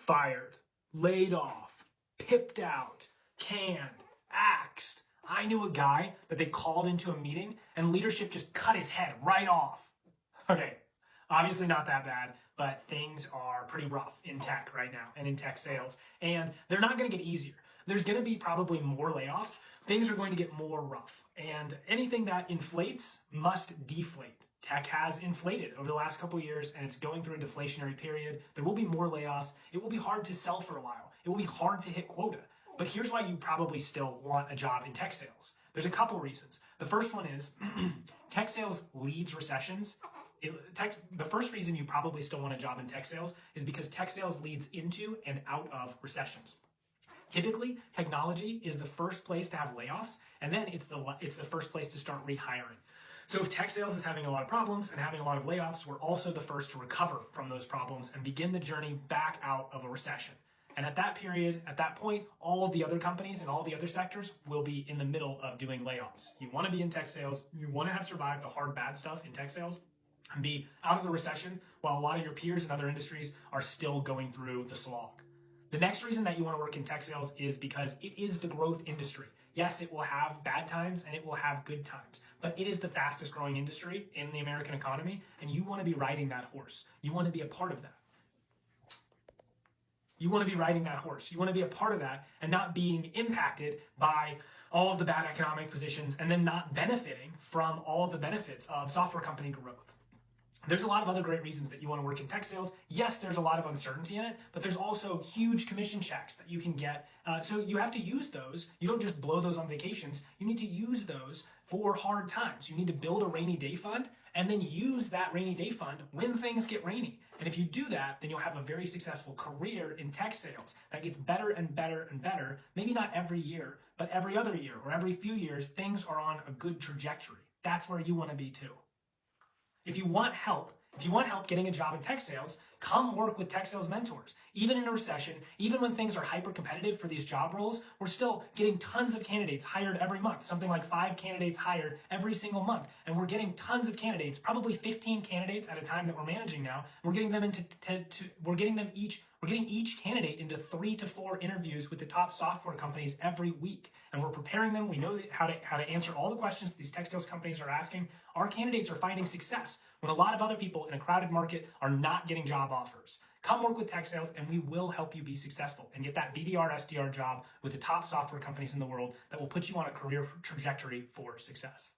fired, laid off, pipped out, canned, axed. I knew a guy that they called into a meeting and leadership just cut his head right off. Okay, obviously not that bad, but things are pretty rough in tech right now and in tech sales, and they're not going to get easier. There's going to be probably more layoffs. Things are going to get more rough, and anything that inflates must deflate. Tech has inflated over the last couple of years, and it's going through a deflationary period. There will be more layoffs. It will be hard to sell for a while. It will be hard to hit quota. But here's why you probably still want a job in tech sales. There's a couple reasons. The first one is tech sales leads recessions. The first reason you probably still want a job in tech sales is because tech sales leads into and out of recessions. Typically, technology is the first place to have layoffs, and then it's the first place to start rehiring. So if tech sales is having a lot of problems and having a lot of layoffs, we're also the first to recover from those problems and begin the journey back out of a recession. And at that period, at that point, all of the other companies and all the other sectors will be in the middle of doing layoffs. You want to be in tech sales. You want to have survived the hard, bad stuff in tech sales and be out of the recession while a lot of your peers in other industries are still going through the slog. The next reason that you want to work in tech sales is because it is the growth industry. Yes, it will have bad times and it will have good times, but it is the fastest growing industry in the American economy, and you want to be riding that horse. You want to be a part of that. You want to be riding that horse. You want to be a part of that and not being impacted by all of the bad economic positions and then not benefiting from all of the benefits of software company growth. There's a lot of other great reasons that you want to work in tech sales. Yes, there's a lot of uncertainty in it, but there's also huge commission checks that you can get. So you have to use those. You don't just blow those on vacations. You need to use those for hard times. You need to build a rainy day fund and then use that rainy day fund when things get rainy. And if you do that, then you'll have a very successful career in tech sales that gets better and better and better. Maybe not every year, but every other year or every few years, things are on a good trajectory. That's where you want to be too. If you want help getting a job in tech sales, come work with tech sales mentors. Even in a recession, even when things are hyper competitive for these job roles, we're still getting tons of candidates hired every month, something like 5 candidates hired every single month. And we're getting tons of candidates, probably 15 candidates at a time that we're managing now. We're getting them we're getting each candidate into 3 to 4 interviews with the top software companies every week. And we're preparing them. We know how to answer all the questions these tech sales companies are asking. Our candidates are finding success when a lot of other people in a crowded market are not getting job offers. Come work with tech sales and we will help you be successful and get that BDR, SDR job with the top software companies in the world that will put you on a career trajectory for success.